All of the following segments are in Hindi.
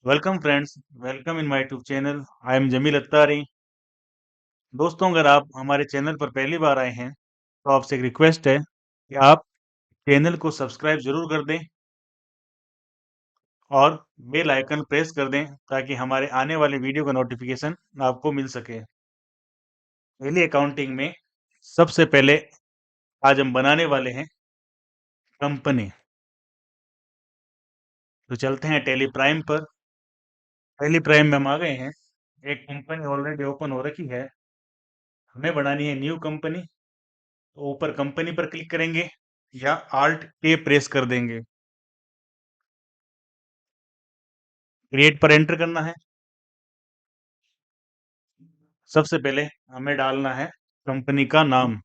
Welcome friends, welcome in my YouTube channel. I am Jameel Attari. दोस्तों, अगर आप हमारे चैनल पर पहली बार आए हैं तो आपसे एक रिक्वेस्ट है कि आप चैनल को सब्सक्राइब जरूर कर दें और बेल आइकन प्रेस कर दें ताकि हमारे आने वाले वीडियो का नोटिफिकेशन आपको मिल सके। डेली अकाउंटिंग में सबसे पहले आज हम बनाने वाले हैं कंपनी। तो चलते हैं टेली प्राइम पर। टेली प्राइम में हम आ गए हैं। एक कंपनी ऑलरेडी ओपन हो रखी है। हमें बनानी है न्यू कंपनी। तो ऊपर कंपनी पर क्लिक करेंगे या आल्ट के प्रेस कर देंगे। क्रिएट पर एंटर करना है। सबसे पहले हमें डालना है कंपनी का नाम।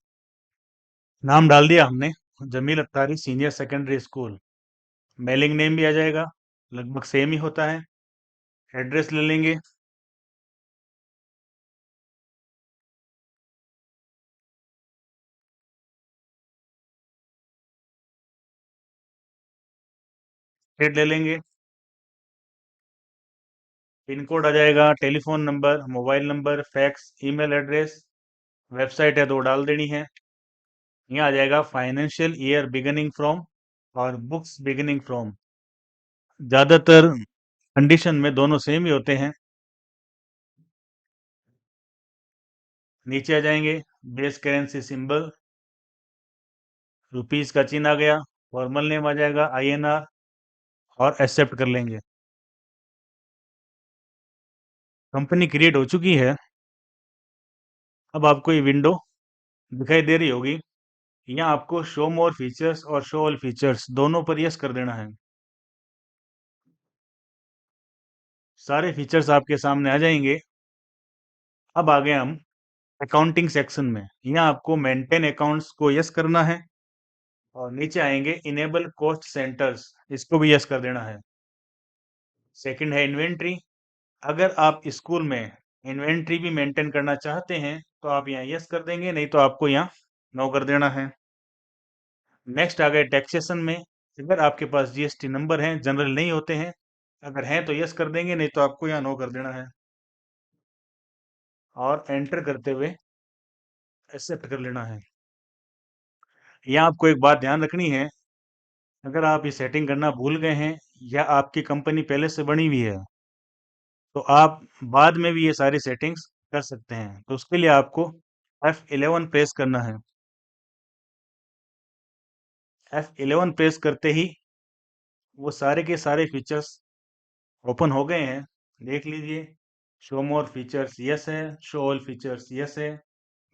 नाम डाल दिया हमने, Jameel Attari senior secondary school. Mailing name भी आ जाएगा, लगभग सेम ही होता है। एड्रेस ले लेंगे। स्टेट ले लेंगे। पिन कोड आ जाएगा, telephone number, mobile number, fax, email address. Website है तो डाल देनी है। यहाँ आ जाएगा फाइनेंशियल ईयर बिगिनिंग फ्रॉम और बुक्स बिगिनिंग फ्रॉम। ज़्यादातर कंडीशन में दोनों सेम ही होते हैं। नीचे आ जाएंगे, बेस करेंसी सिंबल, रुपीस का चिन्ह आ गया। फॉर्मल नेम आ जाएगा INR और एक्सेप्ट कर लेंगे। कंपनी क्रिएट हो चुकी है। अब आपको ये विंडो दिखाई दे रही होगी। यहाँ आपको शो मोर फीचर्स और शो ऑल फीचर्स दोनों पर यस कर देना है। सारे फीचर्स आपके सामने आ जाएंगे। अब आ गए हम अकाउंटिंग सेक्शन में। यहाँ आपको मेंटेन अकाउंट्स को यस करना है और नीचे आएंगे इनेबल कॉस्ट सेंटर्स, इसको भी यस कर देना है। सेकंड है इन्वेंट्री। अगर आप स्कूल में इन्वेंट्री भी मेंटेन करना चाहते हैं तो आप यहाँ यस कर देंगे, नहीं तो आपको यहाँ नो कर देना है। नेक्स्ट आ गए टैक्सेशन में। अगर आपके पास GST नंबर हैं, जनरल नहीं होते हैं, अगर हैं तो यस कर देंगे, नहीं तो आपको यहाँ नो कर देना है और एंटर करते हुए एक्सेप्ट कर लेना है। यहाँ आपको एक बात ध्यान रखनी है, अगर आप ये सेटिंग करना भूल गए हैं या आपकी कंपनी पहले से बनी हुई है तो आप बाद में भी ये सारी सेटिंग्स कर सकते हैं। तो उसके लिए आपको F11 प्रेस करना है। F11 प्रेस करते ही वो सारे के सारे फीचर्स ओपन हो गए हैं। देख लीजिए, शो मोर फीचर्स यस है, शो ऑल फीचर्स यस है,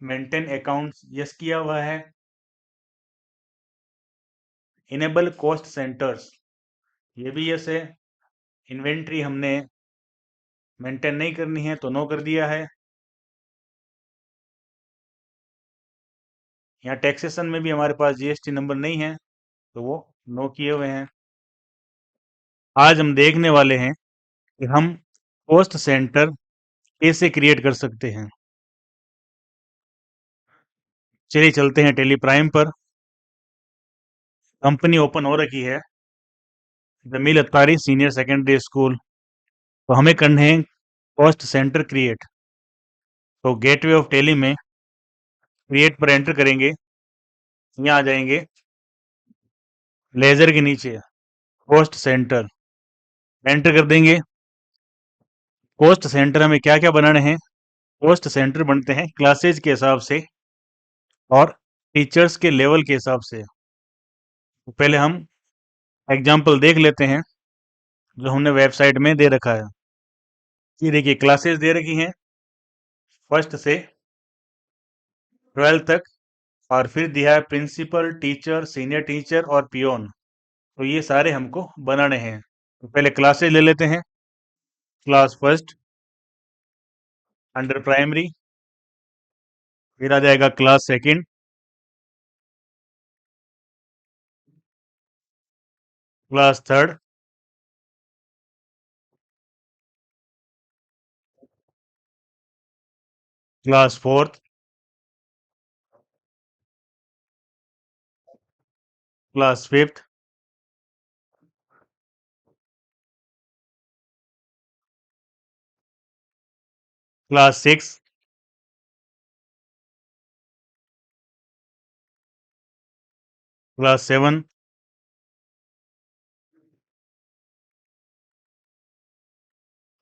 मेंटेन अकाउंट्स यस किया हुआ है, इनेबल कॉस्ट सेंटर्स ये भी यस है, इन्वेंट्री हमने मेंटेन नहीं करनी है तो नो कर दिया है। यहाँ टैक्सेशन में भी हमारे पास GST नंबर नहीं है तो वो नो किए हुए हैं। आज हम देखने वाले हैं कि हम कॉस्ट सेंटर कैसे क्रिएट कर सकते हैं। चलिए चलते हैं टेली प्राइम पर। कंपनी ओपन हो रखी है, Jameel Attari senior secondary school. तो हमें करने हैं कॉस्ट सेंटर क्रिएट। तो गेटवे ऑफ टेली में क्रिएट पर एंटर करेंगे। यहाँ आ जाएंगे, लेजर के नीचे कॉस्ट सेंटर एंटर कर देंगे। कॉस्ट सेंटर हमें क्या क्या बनाने हैं? कॉस्ट सेंटर बनते हैं क्लासेज के हिसाब से और टीचर्स के लेवल के हिसाब से। तो पहले हम एग्जाम्पल देख लेते हैं जो हमने वेबसाइट में दे रखा है। ये देखिए, क्लासेस दे रखी हैं फर्स्ट से 12 तक, और फिर दिया है प्रिंसिपल, टीचर, सीनियर टीचर और पियोन। तो ये सारे हमको बनाने हैं। तो पहले क्लासेज ले लेते हैं। क्लास फर्स्ट अंडर प्राइमरी, फिर आ जाएगा class second, class third, class fourth, class fifth, class 6, class 7,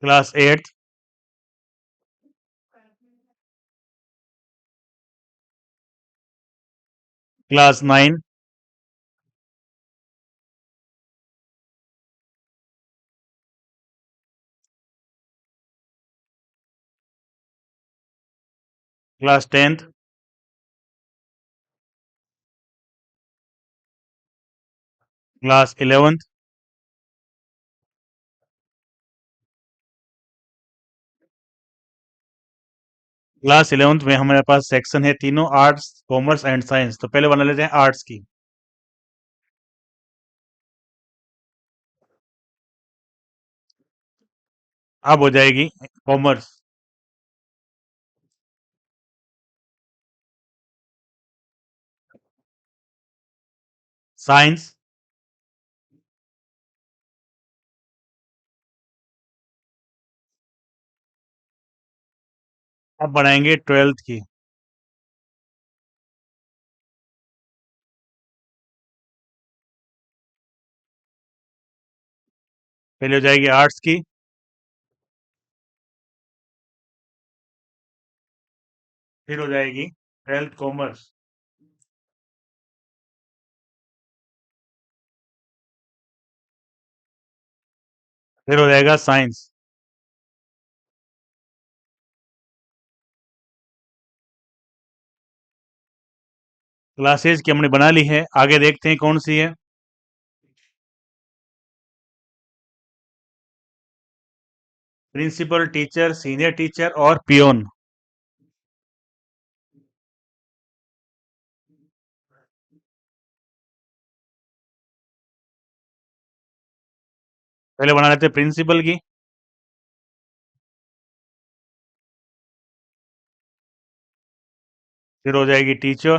class 8, class 9, class 10th, class 11th, class 11th में हमारे पास सेक्शन है तीनों, आर्ट्स, कॉमर्स एंड साइंस। तो पहले बना लेते हैं आर्ट्स की। अब हो जाएगी कॉमर्स, साइंस, अब बनाएंगे 12th की। पहले हो जाएगी आर्ट्स की, फिर हो जाएगी 12th कॉमर्स, फिर हो जाएगा साइंस। क्लासेज की हमने बना ली है, आगे देखते हैं कौन सी है। प्रिंसिपल, टीचर, सीनियर टीचर और पियोन। पहले बना लेते हैं प्रिंसिपल की, फिर हो जाएगी टीचर,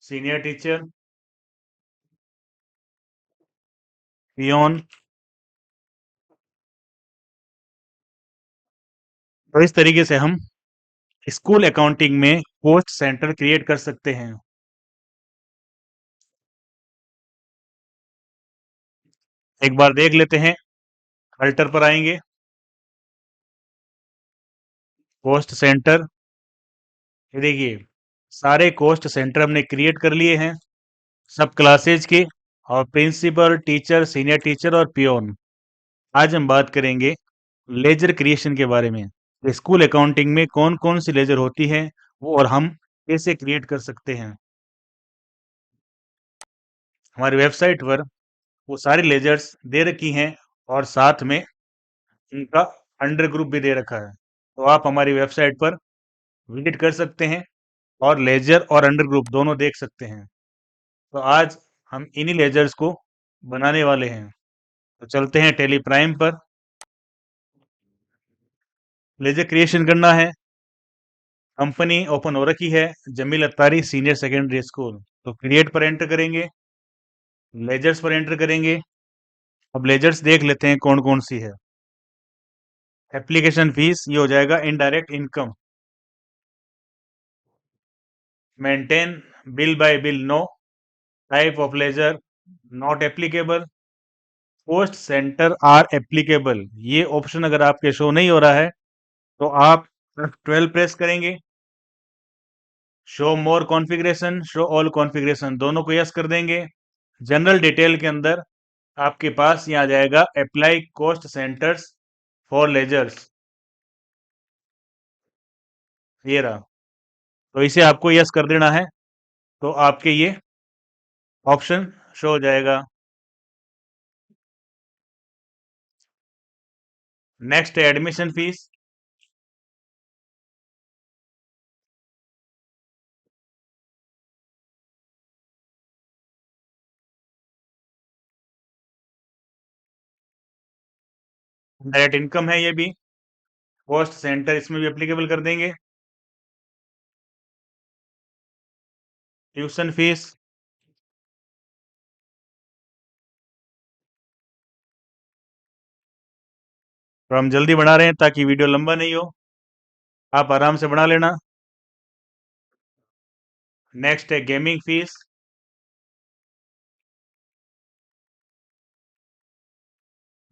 सीनियर टीचर, पियोन। तो इस तरीके से हम स्कूल अकाउंटिंग में पोस्ट सेंटर क्रिएट कर सकते हैं। एक बार देख लेते हैं, अल्टर पर आएंगे, पोस्ट सेंटर। ये देखिए, सारे कोस्ट सेंटर हमने क्रिएट कर लिए हैं, सब क्लासेज के, और प्रिंसिपल, टीचर, सीनियर टीचर और पियोन। आज हम बात करेंगे लेजर क्रिएशन के बारे में। स्कूल अकाउंटिंग में कौन कौन सी लेजर होती है वो, और हम कैसे क्रिएट कर सकते हैं। हमारी वेबसाइट पर वो सारी लेजर्स दे रखी हैं, और साथ में इनका अंडर ग्रुप भी दे रखा है। तो आप हमारी वेबसाइट पर विजिट कर सकते हैं और लेजर और अंडर ग्रुप दोनों देख सकते हैं। तो आज हम इन्हीं लेजर्स को बनाने वाले हैं। तो चलते हैं टेली प्राइम पर। लेजर क्रिएशन करना है, कंपनी ओपन हो रखी है, Jameel Attari senior secondary school. तो क्रिएट पर एंटर करेंगे, लेजर्स पर एंटर करेंगे। अब लेजर्स देख लेते हैं कौन कौन सी है। एप्लीकेशन फीस, ये हो जाएगा indirect income. Maintain, bill by bill no, type of ledger not applicable, cost centre are applicable. ये ऑप्शन अगर आपके शो नहीं हो रहा है तो आप F12 प्रेस करेंगे, शो मोर कॉन्फ़िगरेशन, शो ऑल कॉन्फ़िगरेशन दोनों को यस कर देंगे। जनरल डिटेल के अंदर आपके पास यहाँ आ जाएगा apply cost centres for ledgers, ये रहा। तो इसे आपको यस कर देना है, तो आपके ये ऑप्शन शो हो जाएगा। नेक्स्ट है एडमिशन फीस। डायरेक्ट इनकम है ये भी, कॉस्ट सेंटर इसमें भी एप्लीकेबल कर देंगे। ट्यूशन फीस, तो हम जल्दी बना रहे हैं ताकि वीडियो लंबा नहीं हो, आप आराम से बना लेना। नेक्स्ट है गेमिंग फीस,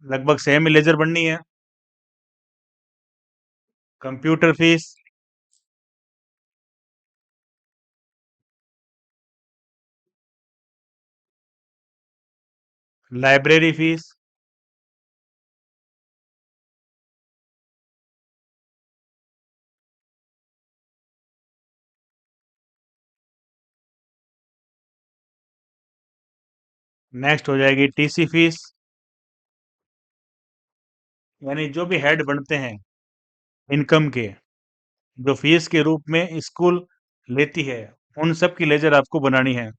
लगभग सेम लेजर बननी है। Computer fees, library fees, next हो जाएगी टीसी फीस, यानी जो भी हेड बनते हैं इनकम के, जो फीस के रूप में स्कूल लेती है, उन सब की लेजर आपको बनानी है।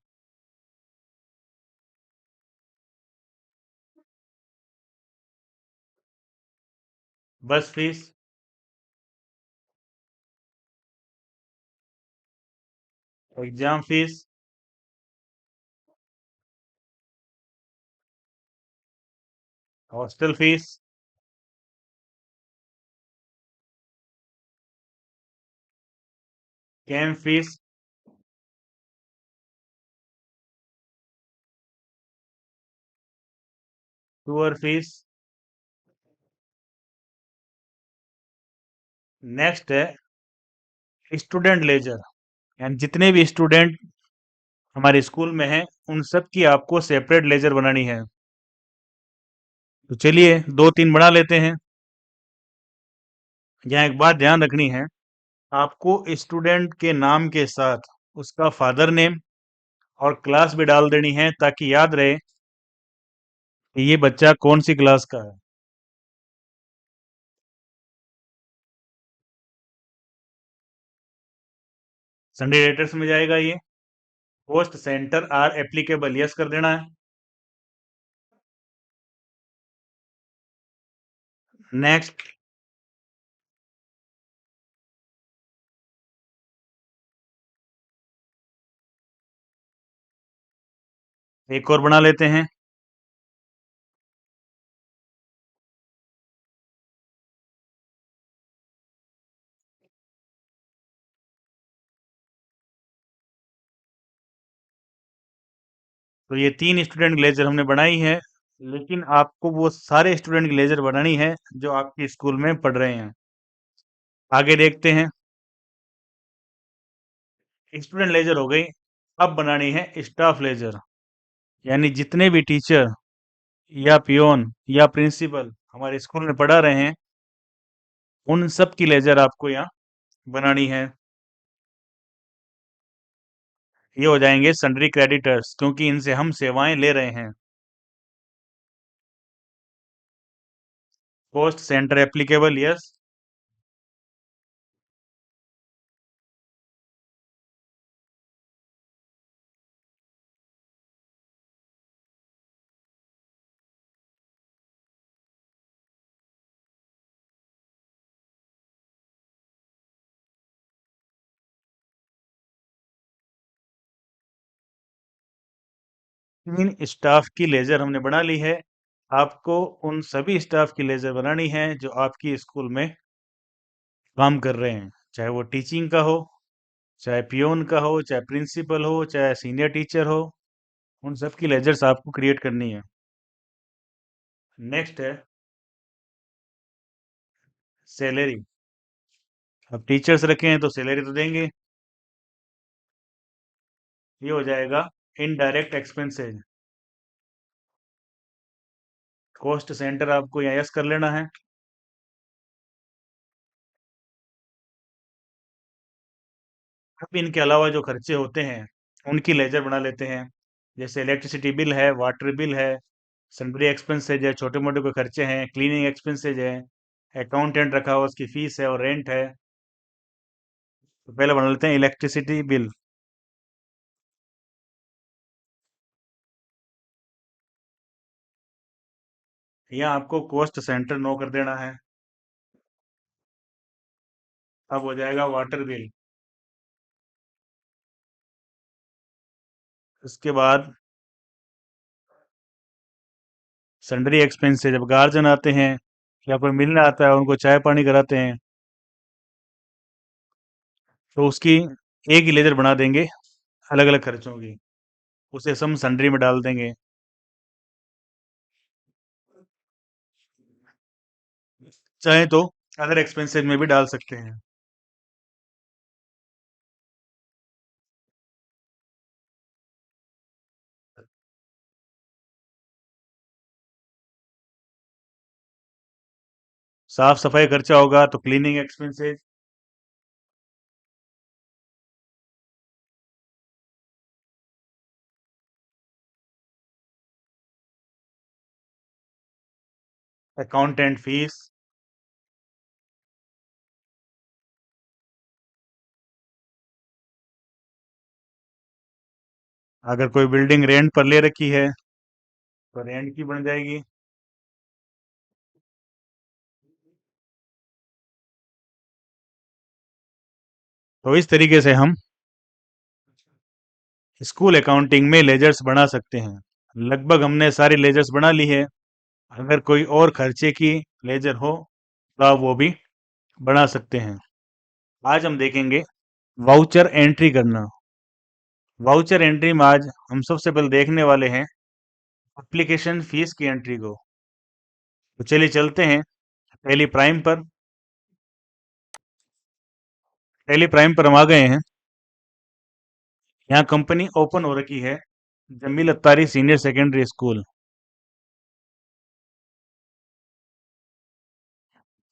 बस fees, exam fees, hostel fees, camp fees, tour fees. Next है स्टूडेंट लेजर, यानी जितने भी स्टूडेंट हमारे स्कूल में हैं उन सब की आपको सेपरेट लेजर बनानी है। तो चलिए दो तीन बना लेते हैं। यहाँ एक बात ध्यान रखनी है, आपको स्टूडेंट के नाम के साथ उसका फादर नेम और क्लास भी डाल देनी है ताकि याद रहे कि ये बच्चा कौन सी क्लास का है। संडे रेटर्स में जाएगा ये। Cost centre are applicable yes कर देना है। नेक्स्ट, एक और बना लेते हैं। तो ये तीन स्टूडेंट ग्लेजर हमने बनाई है, लेकिन आपको वो सारे स्टूडेंट ग्लेजर बनानी है जो आपके स्कूल में पढ़ रहे हैं। आगे देखते हैं। स्टूडेंट लेजर हो गई, अब बनानी है स्टाफ लेजर, यानी जितने भी टीचर या पियोन या प्रिंसिपल हमारे स्कूल में पढ़ा रहे हैं उन सब की लेजर आपको यहाँ बनानी है। ये हो जाएंगे सन्ड्री क्रेडिटर्स, क्योंकि इनसे हम सेवाएं ले रहे हैं। Post centre applicable yes. तीन स्टाफ की लेजर हमने बना ली है। आपको उन सभी स्टाफ की लेजर बनानी है जो आपकी स्कूल में काम कर रहे हैं, चाहे वो टीचिंग का हो, चाहे पियोन का हो, चाहे प्रिंसिपल हो, चाहे सीनियर टीचर हो, उन सब की लेजर्स आपको क्रिएट करनी है। नेक्स्ट है सैलरी। अब टीचर्स रखे हैं तो सैलरी तो देंगे। ये हो जाएगा इनडायरेक्ट एक्सपेंसेस। कॉस्ट सेंटर आपको यहाँ यस कर लेना है। अब इनके अलावा जो खर्चे होते हैं उनकी लेजर बना लेते हैं। जैसे इलेक्ट्रिसिटी बिल है, वाटर बिल है, सन्ड्री एक्सपेंसेज है, छोटे मोटे कोई खर्चे हैं, क्लीनिंग एक्सपेंसेज है, अकाउंटेंट रखा हुआ उसकी फीस है और रेंट है। तो पहले बना लेते हैं इलेक्ट्रिसिटी बिल। यहाँ आपको कॉस्ट सेंटर नो कर देना है। अब हो जाएगा वाटर बिल। उसके बाद सन्ड्री एक्सपेंसेज, जब गार्जियन आते हैं या कोई मिलने आता है, उनको चाय पानी कराते हैं, तो उसकी एक ही लेजर बना देंगे अलग अलग खर्चों की, उसे सम सन्ड्री में डाल देंगे। चाहे तो अदर एक्सपेंसेस में भी डाल सकते हैं। साफ सफाई खर्चा होगा तो क्लीनिंग एक्सपेंसेस। Accountant fees. अगर कोई बिल्डिंग रेंट पर ले रखी है तो रेंट की बन जाएगी। तो इस तरीके से हम स्कूल अकाउंटिंग में लेजर्स बना सकते हैं। लगभग हमने सारी लेजर्स बना ली है। अगर कोई और खर्चे की लेजर हो तो आप वो भी बना सकते हैं। आज हम देखेंगे वाउचर एंट्री करना। वाउचर एंट्री में आज हम सबसे पहले देखने वाले हैं एप्लीकेशन फीस की एंट्री को। तो चलिए चलते हैं टैली प्राइम पर। टैली प्राइम पर हम आ गए हैं। यहाँ कंपनी ओपन हो रखी है, Jameel Attari senior secondary school.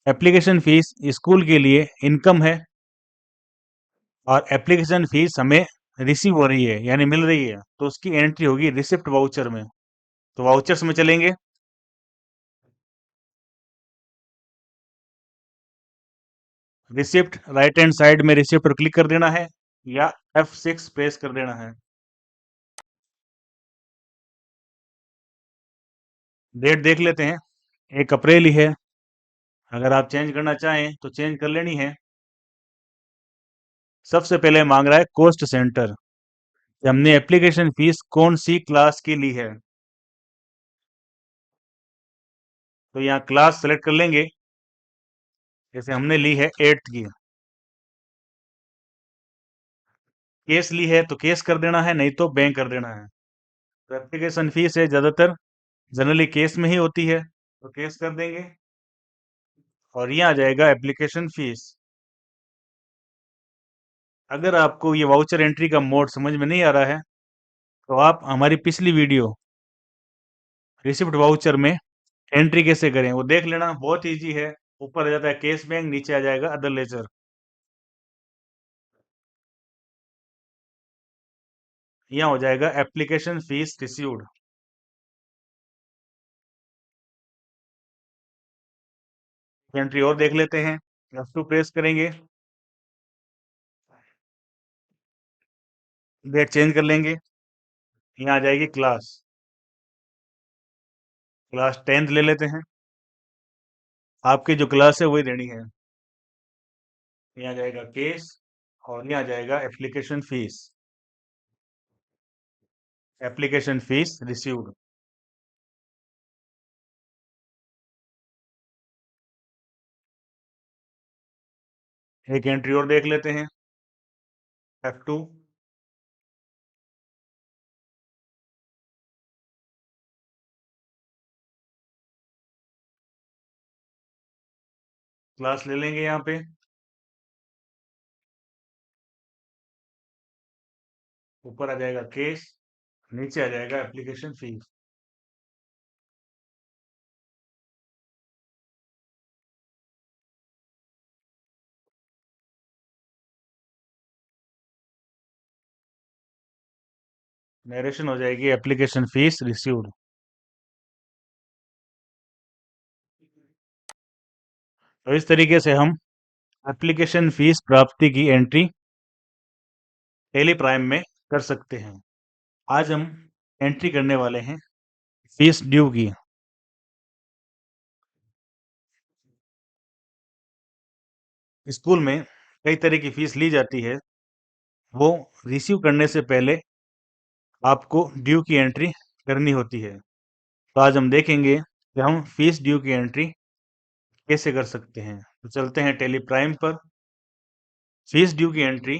Application fees school के लिए इनकम है और एप्लीकेशन फीस हमें रिसीव हो रही है यानी मिल रही है, तो उसकी एंट्री होगी रिसिप्ट वाउचर में। तो वाउचर्स में चलेंगे। रिसिप्ट राइट हैंड साइड में रिसिप्ट पर क्लिक कर देना है या F6 प्रेस कर देना है। डेट देख लेते हैं, 1 अप्रैल ही है। अगर आप चेंज करना चाहें तो चेंज कर लेनी है। सबसे पहले मांग रहा है कॉस्ट सेंटर कि हमने एप्लीकेशन फीस कौन सी क्लास की ली है। तो यहाँ क्लास सेलेक्ट कर लेंगे, जैसे हमने ली है 8th की। केस ली है तो केस कर देना है, नहीं तो बैंक कर देना है। तो एप्लीकेशन फीस है ज़्यादातर जनरली केस में ही होती है, तो केस कर देंगे और यहाँ आ जाएगा एप्लीकेशन फीस। अगर आपको ये वाउचर एंट्री का मोड समझ में नहीं आ रहा है तो आप हमारी पिछली वीडियो रिसिप्ट वाउचर में एंट्री कैसे करें वो देख लेना, बहुत इजी है। ऊपर आ जाता है केस बैंक, नीचे आ जाएगा अदर लेजर। यहाँ हो जाएगा एप्लीकेशन फीस रिसीव्ड। एंट्री और देख लेते हैं, F2 प्रेस करेंगे, डेट चेंज कर लेंगे। यहाँ आ जाएगी क्लास, क्लास 10th ले लेते हैं। आपकी जो क्लास है वही देनी है। यहाँ आ जाएगा केस और यहाँ आ जाएगा application fees, application fees received. एक एंट्री और देख लेते हैं, F2। क्लास ले लेंगे यहाँ पे, ऊपर आ जाएगा केस, नीचे आ जाएगा एप्लीकेशन फीस। नरेशन हो जाएगी एप्लीकेशन फीस रिसीव्ड। तो इस तरीके से हम एप्लीकेशन फीस प्राप्ति की एंट्री टेली प्राइम में कर सकते हैं। आज हम एंट्री करने वाले हैं फीस ड्यू की। स्कूल में कई तरह की फीस ली जाती है, वो रिसीव करने से पहले आपको ड्यू की एंट्री करनी होती है। तो आज हम देखेंगे कि हम फीस ड्यू की एंट्री कैसे कर सकते हैं? तो चलते हैं टेली प्राइम पर। फीस ड्यू की एंट्री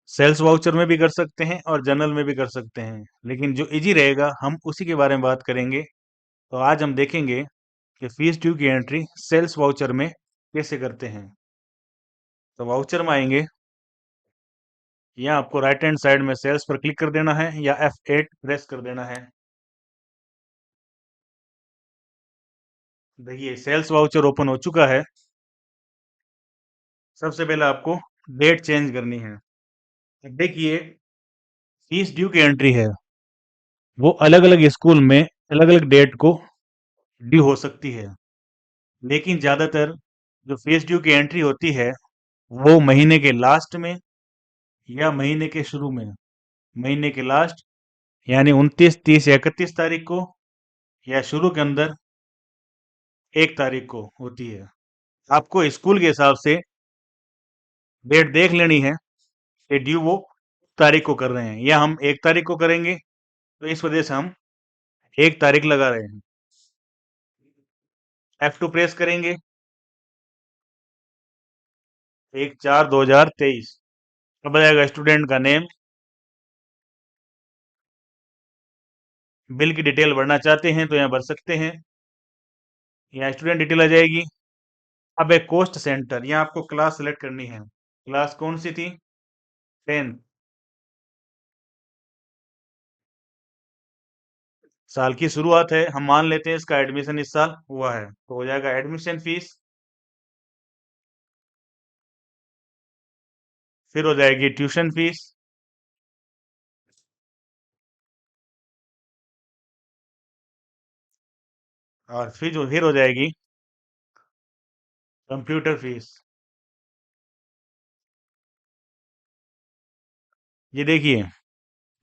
सेल्स वाउचर में भी कर सकते हैं और जर्नल में भी कर सकते हैं, लेकिन जो इजी रहेगा हम उसी के बारे में बात करेंगे। तो आज हम देखेंगे कि फीस ड्यू की एंट्री सेल्स वाउचर में कैसे करते हैं। तो वाउचर में आएंगे, यहाँ आपको राइट हैंड साइड में सेल्स पर क्लिक कर देना है या F8 प्रेस कर देना है। देखिए सेल्स वाउचर ओपन हो चुका है। सबसे पहले आपको डेट चेंज करनी है। अब देखिए फीस ड्यू की एंट्री है, वो अलग अलग स्कूल में अलग अलग डेट को ड्यू हो सकती है, लेकिन ज़्यादातर जो फीस ड्यू की एंट्री होती है वो महीने के लास्ट में या महीने के शुरू में। महीने के लास्ट यानी 29, 30 या 31 तारीख को, या शुरू के अंदर 1 तारीख को होती है। आपको स्कूल के हिसाब से डेट देख लेनी है कि ड्यू वो तारीख को कर रहे हैं, या हम 1 तारीख को करेंगे, तो इस वजह से हम 1 तारीख लगा रहे हैं। F2 प्रेस करेंगे, 1/4/2023। अब आएगा स्टूडेंट का नेम। बिल की डिटेल भरना चाहते हैं तो यहाँ भर सकते हैं, यहाँ स्टूडेंट डिटेल आ जाएगी। अब एक कॉस्ट सेंटर, यहाँ आपको क्लास सेलेक्ट करनी है। क्लास कौन सी थी? 10। साल की शुरुआत है, हम मान लेते हैं इसका एडमिशन इस साल हुआ है, तो हो जाएगा एडमिशन फीस। फिर हो जाएगी ट्यूशन फीस, और फिर हो जाएगी कंप्यूटर फीस। ये देखिए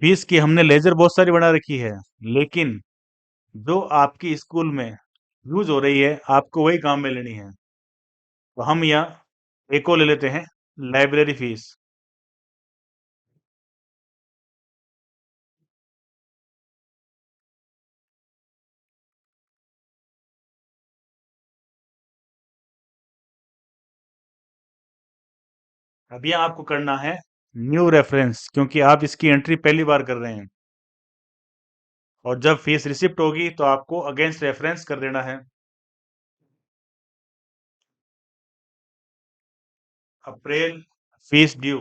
फीस की हमने लेजर बहुत सारी बना रखी है, लेकिन जो आपकी स्कूल में यूज हो रही है आपको वही काम में लेनी है। तो हम यहाँ एक और ले लेते हैं, लाइब्रेरी फीस। अब यहाँ आपको करना है न्यू रेफरेंस, क्योंकि आप इसकी एंट्री पहली बार कर रहे हैं, और जब फीस रिसिप्ट होगी तो आपको अगेंस्ट रेफरेंस कर देना है। अप्रैल फीस ड्यू,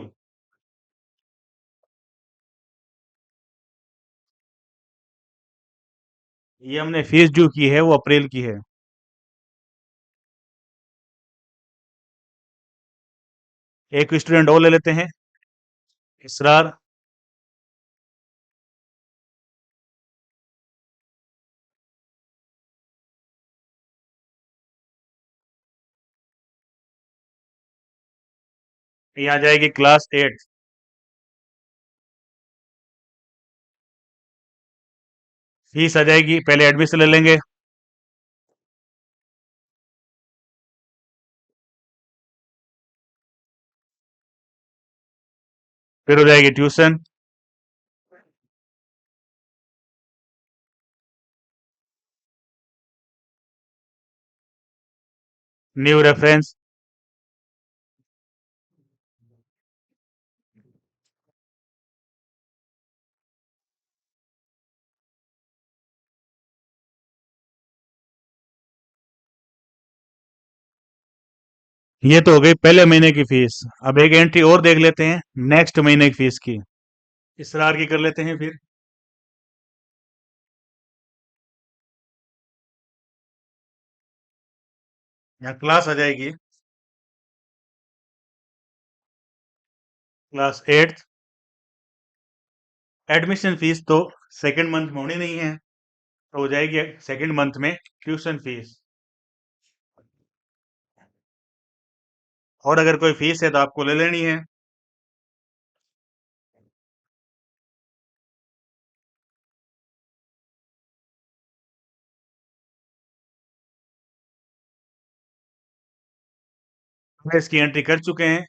ये हमने फीस ड्यू की है वो अप्रैल की है। एक स्टूडेंट और ले लेते हैं, इसरार। यहाँ जाएगी क्लास 8। फीस आ जाएगी, पहले एडमिशन ले लेंगे, फिर हो जाएगी ट्यूशन। न्यू रेफरेंस, ये तो हो गई पहले महीने की फीस। अब एक एंट्री और देख लेते हैं नेक्स्ट महीने की फीस की। इसरार की कर लेते हैं फिर। यहाँ क्लास आ जाएगी क्लास 8। एडमिशन फीस तो सेकंड मंथ में होनी नहीं है, तो हो जाएगी सेकंड मंथ में ट्यूशन फीस। और अगर कोई फीस है तो आपको ले लेनी है। हम इसकी एंट्री कर चुके हैं,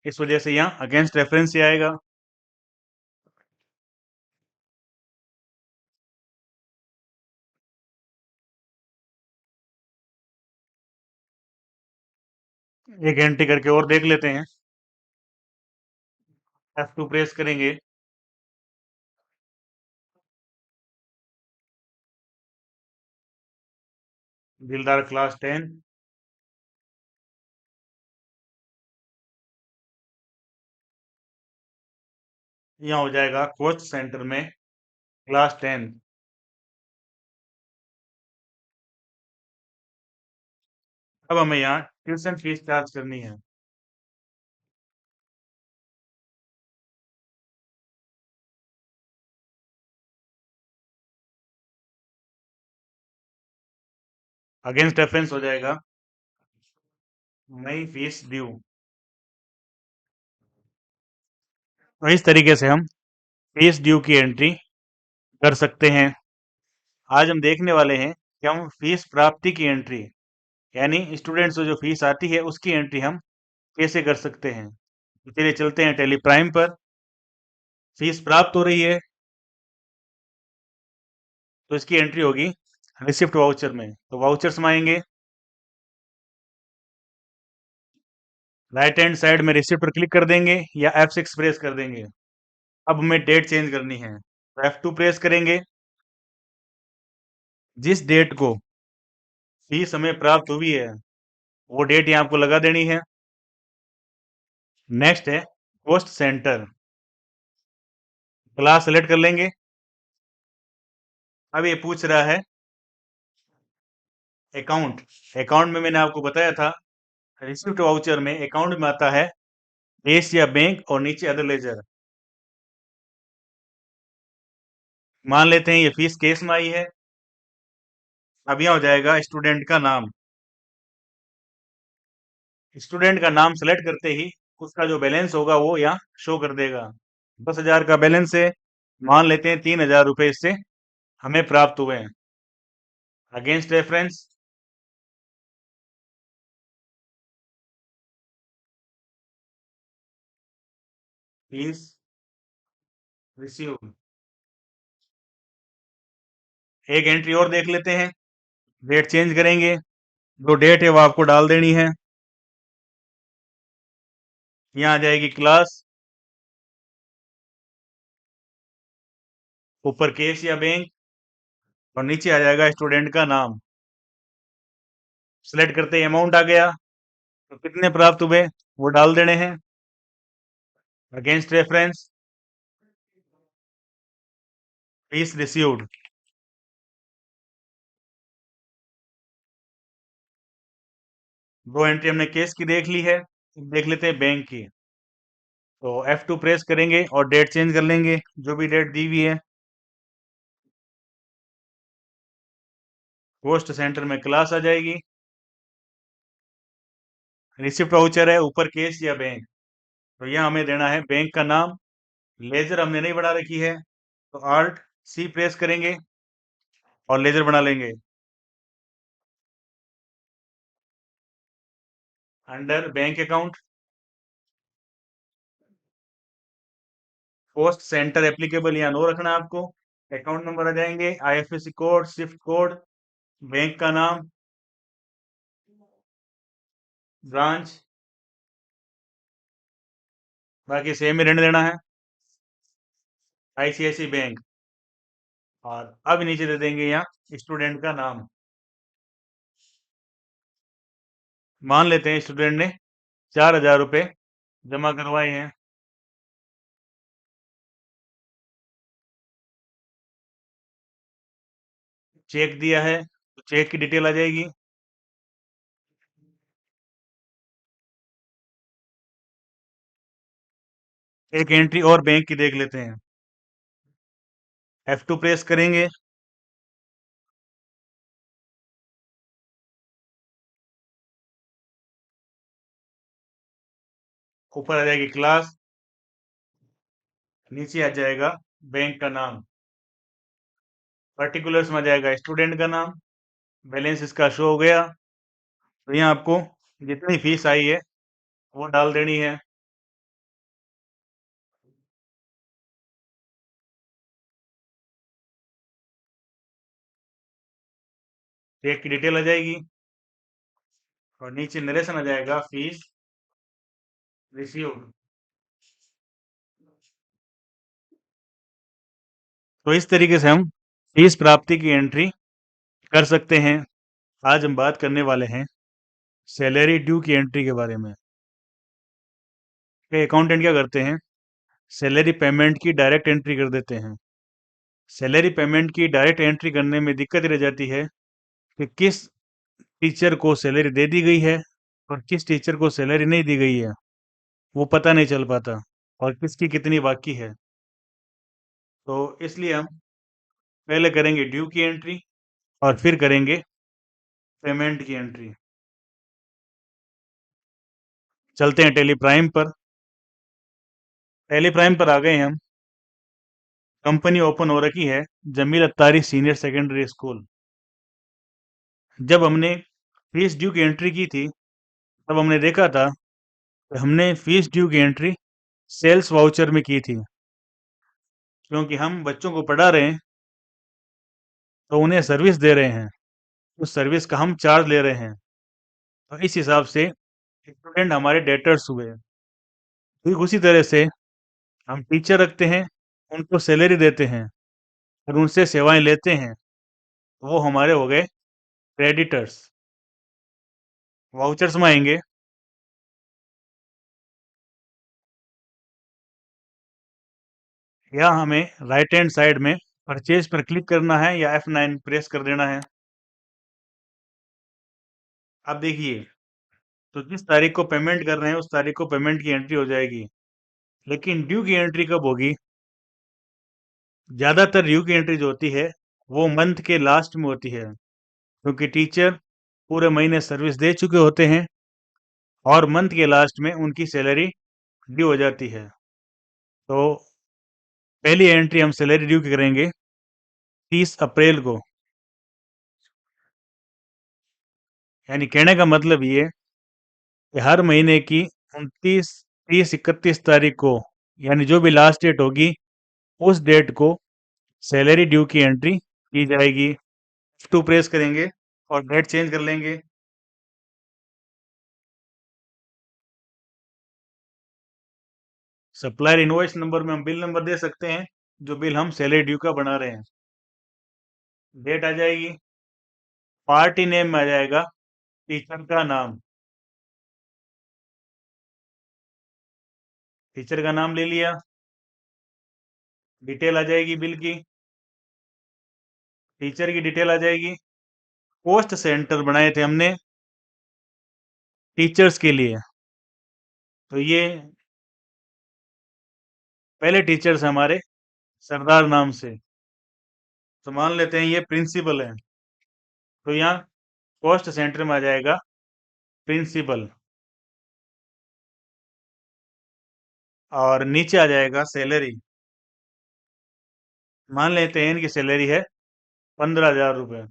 इस वजह से यहाँ अगेंस्ट रेफरेंस से आएगा। एक एंट्री करके और देख लेते हैं। F2 प्रेस करेंगे। दिलदार क्लास 10। यहाँ हो जाएगा कोच सेंटर में क्लास 10। अब हमें यहाँ ट्यूशन फीस चार्ज करनी है। अगेंस्ट रेफरेंस हो जाएगा नई फीस ड्यू। तो इस तरीके से हम फीस ड्यू की एंट्री कर सकते हैं। आज हम देखने वाले हैं कि हम फीस प्राप्ति की एंट्री, यानी स्टूडेंट्स को जो फीस आती है उसकी एंट्री हम कैसे कर सकते हैं। तो चलिए चलते हैं टेली प्राइम पर। फीस प्राप्त हो रही है तो इसकी एंट्री होगी रिसिप्ट वाउचर में। तो वाउचर्स में आएंगे, राइट हैंड साइड में रिसिप्ट पर क्लिक कर देंगे या F6 प्रेस कर देंगे। अब हमें डेट चेंज करनी है तो F2 प्रेस करेंगे। जिस डेट को फीस हमें प्राप्त हुई है वो डेट यहाँ आपको लगा देनी है। नेक्स्ट है कॉस्ट सेंटर, क्लास सेलेक्ट कर लेंगे। अब ये पूछ रहा है अकाउंट। अकाउंट में मैंने आपको बताया था रिसिप्ट वाउचर में अकाउंट में आता है केस या बैंक और नीचे अदर लेजर। मान लेते हैं ये फीस केस में आई है। अब यहाँ हो जाएगा स्टूडेंट का नाम। स्टूडेंट का नाम सेलेक्ट करते ही उसका जो बैलेंस होगा वो यहाँ शो कर देगा। 10,000 का बैलेंस है। मान लेते हैं 3,000 रुपए इससे हमें प्राप्त हुए हैं। Against reference fees receive. एक एंट्री और देख लेते हैं। डेट चेंज करेंगे, जो डेट है वो आपको डाल देनी है। यहाँ आ जाएगी क्लास, ऊपर केस या बैंक और नीचे आ जाएगा स्टूडेंट का नाम। सिलेक्ट करते ही अमाउंट आ गया, तो कितने प्राप्त हुए वो डाल देने हैं। Against reference fees received. दो एंट्री हमने केस की देख ली है, देख लेते हैं बैंक की। तो F2 प्रेस करेंगे और डेट चेंज कर लेंगे, जो भी डेट दी हुई है। पोस्ट सेंटर में क्लास आ जाएगी। रिसिप्ट वाउचर है, ऊपर केस या बैंक। तो यहाँ हमें देना है बैंक का नाम। लेजर हमने नहीं बना रखी है तो Alt+C प्रेस करेंगे और लेजर बना लेंगे। Under bank account post centre applicable यहाँ नो रखना है आपको। अकाउंट नंबर आ जाएंगे, IFSC code, Swift code, bank का नाम, ब्रांच, बाकी सेम ही रहने देना है, ICICI बैंक। और अब नीचे दे देंगे यहाँ स्टूडेंट का नाम। मान लेते हैं स्टूडेंट ने 4,000 रुपये जमा करवाए हैं। चेक दिया है तो चेक की डिटेल आ जाएगी। एक एंट्री और बैंक की देख लेते हैं। F2 प्रेस करेंगे, ऊपर आ जाएगी क्लास, नीचे आ जाएगा बैंक का नाम। पर्टिकुलर्स में आ जाएगा स्टूडेंट का नाम। बैलेंस इसका शो हो गया। तो यहाँ आपको जितनी फीस आई है वो डाल देनी है। चेक की डिटेल आ जाएगी। और नीचे नरेशन आ जाएगा फीस रिसीव्ड। तो इस तरीके से हम फीस प्राप्ति की एंट्री कर सकते हैं। आज हम बात करने वाले हैं सैलरी ड्यू की एंट्री के बारे में। अकाउंटेंट क्या करते हैं, सैलरी पेमेंट की डायरेक्ट एंट्री कर देते हैं। सैलरी पेमेंट की डायरेक्ट एंट्री करने में दिक्कत रह जाती है कि किस टीचर को सैलरी दे दी गई है और किस टीचर को सैलरी नहीं दी गई है, वो पता नहीं चल पाता, और किसकी कितनी बाकी है। तो इसलिए हम पहले करेंगे ड्यू की एंट्री और फिर करेंगे पेमेंट की एंट्री। चलते हैं टेली प्राइम पर। टेली प्राइम पर आ गए हम। कंपनी ओपन हो रखी है, Jameel Attari senior secondary school. जब हमने फीस ड्यू की एंट्री की थी, तब हमने देखा था कि हमने फीस ड्यू की एंट्री सेल्स वाउचर में की थी, क्योंकि हम बच्चों को पढ़ा रहे हैं तो उन्हें सर्विस दे रहे हैं, उस सर्विस का हम चार्ज ले रहे हैं। तो इस हिसाब से स्टूडेंट हमारे डेटर्स हुए। ठीक उसी तरह से हम टीचर रखते हैं, उनको सैलरी देते हैं और उनसे सेवाएं लेते हैं, तो वो हमारे हो गए क्रेडिटर्स। वाउचर्स में आएंगे। या हमें राइट हैंड साइड में परचेज पर क्लिक करना है या F9 प्रेस कर देना है। अब देखिए, तो जिस तारीख को पेमेंट कर रहे हैं उस तारीख को पेमेंट की एंट्री हो जाएगी, लेकिन ड्यू की एंट्री कब होगी? ज़्यादातर ड्यू की एंट्री जो होती है वो मंथ के लास्ट में होती है, क्योंकि टीचर पूरे महीने सर्विस दे चुके होते हैं और मंथ के लास्ट में उनकी सैलरी ड्यू हो जाती है। तो पहली एंट्री हम सैलरी ड्यू की करेंगे 30 अप्रैल को। यानी कहने का मतलब ये कि हर महीने की 29, 30, 31 तारीख को, यानी जो भी लास्ट डेट होगी, उस डेट को सैलरी ड्यू की एंट्री की जाएगी। F2 प्रेस करेंगे और डेट चेंज कर लेंगे। सप्लायर इनवॉइस नंबर में हम बिल नंबर दे सकते हैं, जो बिल हम सैलरी ड्यू का बना रहे हैं। डेट आ जाएगी। पार्टी नेम में आ जाएगा टीचर का नाम। टीचर का नाम ले लिया। डिटेल आ जाएगी बिल की। टीचर की डिटेल आ जाएगी। पोस्ट सेंटर बनाए थे हमने टीचर्स के लिए, तो ये पहले टीचर्स हमारे सरदार नाम से, तो मान लेते हैं ये प्रिंसिपल है, तो यहाँ पोस्ट सेंटर में आ जाएगा प्रिंसिपल। और नीचे आ जाएगा सैलरी। मान लेते हैं इनकी सैलरी है 15,000 रुपये।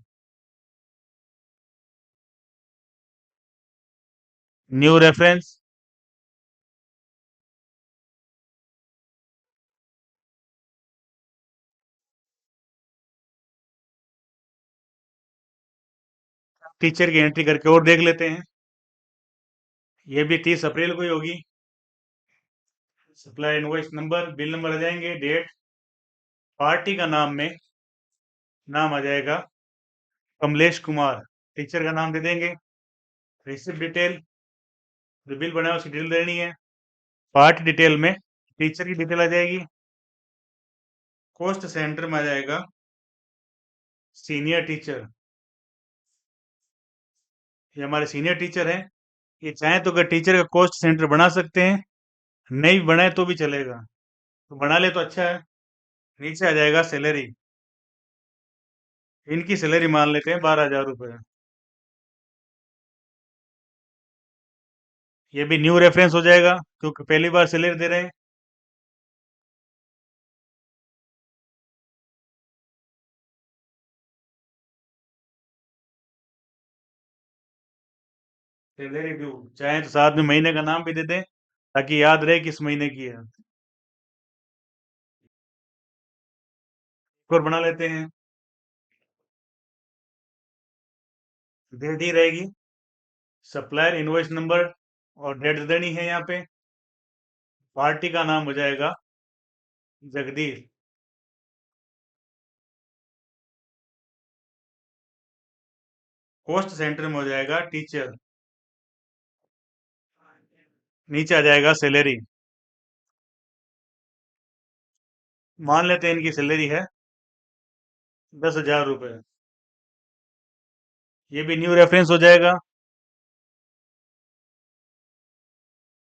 New reference. टीचर की एंट्री करके और देख लेते हैं। ये भी 30 अप्रैल को ही होगी। Supply invoice number, bill number आ जाएंगे, डेट, पार्टी का नाम में नाम आ जाएगा कमलेश कुमार। टीचर का नाम दे देंगे। रिसिप्ट डिटेल, जो बिल बना है उसकी डिटेल देनी है। पार्टी डिटेल में टीचर की डिटेल आ जाएगी। कॉस्ट सेंटर में आ जाएगा सीनियर टीचर। ये हमारे सीनियर टीचर हैं। ये चाहें तो अगर टीचर का कॉस्ट सेंटर बना सकते हैं, नहीं बनाए तो भी चलेगा, तो बना ले तो अच्छा है। नीचे आ जाएगा सैलरी। इनकी सैलरी मान लेते हैं 12,000 रुपये। ये भी न्यू रेफरेंस हो जाएगा, क्योंकि पहली बार सैलरी दे रहे हैं। सैलरी ड्यू, चाहे तो साथ में महीने का नाम भी दे दें, ताकि याद रहे किस महीने की है। एक और बना लेते हैं, दे दी रहेगी। सप्लायर इनवॉइस नंबर और डेट देनी है यहाँ पे। पार्टी का नाम हो जाएगा जगदीश। कॉस्ट सेंटर में हो जाएगा टीचर। नीचे आ जाएगा सैलरी। मान लेते हैं इनकी सैलरी है 10,000 रुपये। ये भी न्यू रेफरेंस हो जाएगा।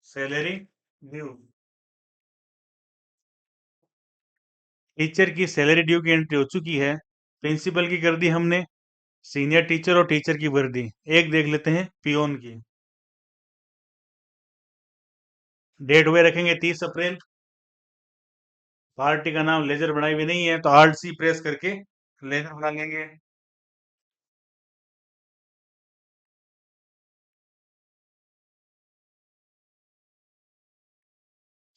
Salary due. टीचर की सैलरी ड्यू की एंट्री हो चुकी है। प्रिंसिपल की कर दी हमने। सीनियर टीचर और टीचर की वर्दी। एक देख लेते हैं पियोन की। डेट हुए रखेंगे 30 अप्रैल। पार्टी का नाम लेजर बनाई हुई नहीं है तो आल्ट सी प्रेस करके लेजर बना लेंगे।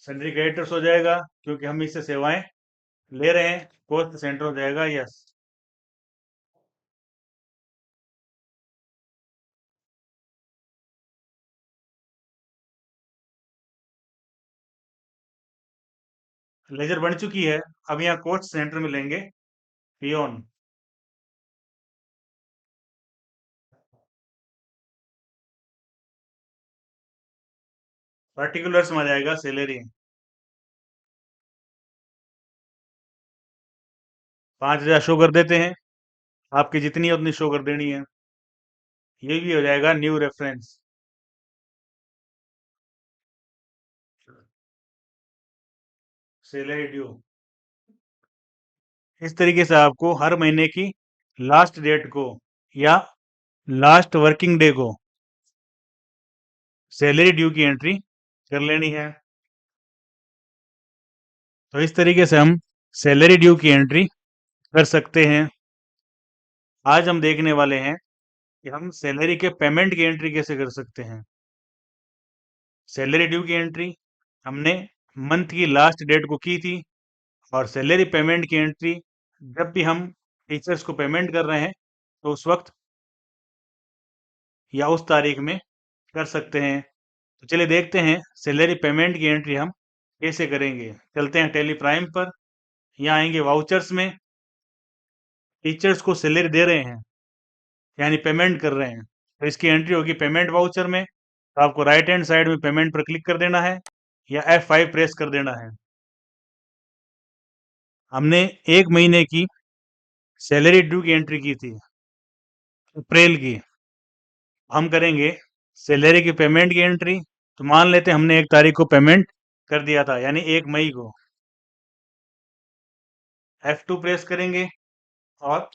सैलरी क्रेडिटर्स हो जाएगा क्योंकि हम इससे सेवाएं ले रहे हैं। कॉस्ट सेंटर हो जाएगा यस। लेजर बन चुकी है। अब यहाँ कॉस्ट सेंटर में लेंगे पियोन। पर्टिकुलर्स में आ जाएगा सैलरी। 5,000 शो कर देते हैं। आपकी जितनी है उतनी शो कर देनी है। ये भी हो जाएगा न्यू रेफरेंस। Salary due. इस तरीके से आपको हर महीने की लास्ट डेट को या लास्ट वर्किंग डे को सैलरी ड्यू की एंट्री कर लेनी है। तो इस तरीके से हम सैलरी ड्यू की एंट्री कर सकते हैं। आज हम देखने वाले हैं कि हम सैलरी के पेमेंट की एंट्री कैसे कर सकते हैं। सैलरी ड्यू की एंट्री हमने मंथ की लास्ट डेट को की थी। और सैलरी पेमेंट की एंट्री जब भी हम टीचर्स को पेमेंट कर रहे हैं तो उस वक्त या उस तारीख में कर सकते हैं। तो चलिए देखते हैं सैलरी पेमेंट की एंट्री हम कैसे करेंगे। चलते हैं टेली प्राइम पर। यहाँ आएंगे वाउचर्स में। टीचर्स को सैलरी दे रहे हैं यानी पेमेंट कर रहे हैं तो इसकी एंट्री होगी पेमेंट वाउचर में। तो आपको राइट हैंड साइड में पेमेंट पर क्लिक कर देना है या F5 प्रेस कर देना है। हमने एक महीने की सैलरी ड्यू की एंट्री की थी अप्रैल की। हम करेंगे सैलरी की पेमेंट की एंट्री। तो मान लेते हैं हमने 1 तारीख को पेमेंट कर दिया था यानी 1 मई को। F2 प्रेस करेंगे और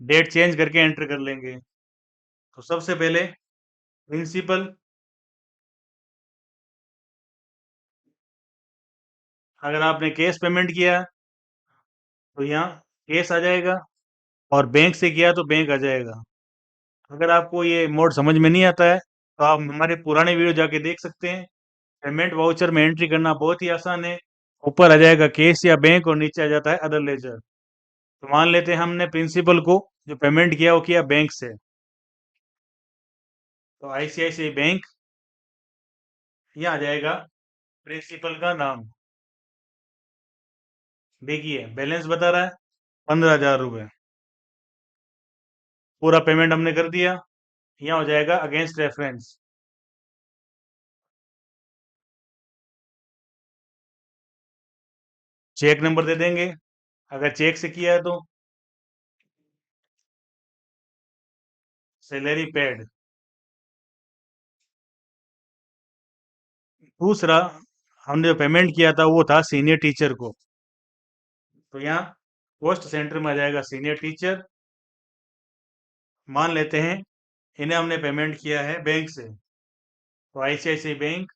डेट चेंज करके एंटर कर लेंगे। तो सबसे पहले प्रिंसिपल। अगर आपने कैश पेमेंट किया तो यहाँ कैश आ जाएगा और बैंक से किया तो बैंक आ जाएगा। अगर आपको ये मोड समझ में नहीं आता है तो आप हमारे पुराने वीडियो जाके देख सकते हैं। पेमेंट वाउचर में एंट्री करना बहुत ही आसान है। ऊपर आ जाएगा कैश या बैंक और नीचे आ जाता है अदर लेजर। तो मान लेते हैं हमने प्रिंसिपल को जो पेमेंट किया वो किया बैंक से। तो ICICI बैंक। यहाँ आ जाएगा प्रिंसिपल का नाम। देखिए बैलेंस बता रहा है 15,000 रुपये। पूरा पेमेंट हमने कर दिया। यहाँ हो जाएगा अगेंस्ट रेफरेंस। चेक नंबर दे देंगे अगर चेक से किया है तो। Salary paid. दूसरा हमने जो पेमेंट किया था वो था सीनियर टीचर को। तो यहाँ पोस्ट सेंटर में आ जाएगा सीनियर टीचर। मान लेते हैं इन्हें हमने पेमेंट किया है बैंक से। तो ICICI बैंक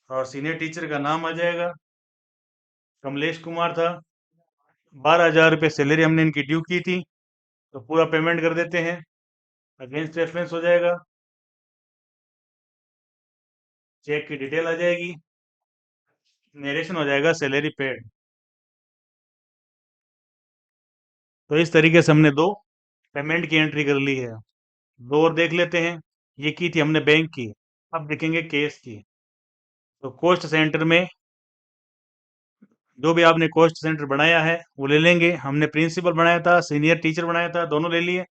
और सीनियर टीचर का नाम आ जाएगा कमलेश कुमार था। 12,000 रुपये सैलरी हमने इनकी ड्यू की थी तो पूरा पेमेंट कर देते हैं। अगेंस्ट रेफरेंस हो जाएगा। चेक की डिटेल आ जाएगी। नरेशन हो जाएगा सैलरी पेड। तो इस तरीके से हमने दो पेमेंट की एंट्री कर ली है। दो और देख लेते हैं। ये की थी हमने बैंक की, अब देखेंगे केस की। तो कॉस्ट सेंटर में जो भी आपने कॉस्ट सेंटर बनाया है वो ले लेंगे। हमने प्रिंसिपल बनाया था, सीनियर टीचर बनाया था, दोनों ले लिए।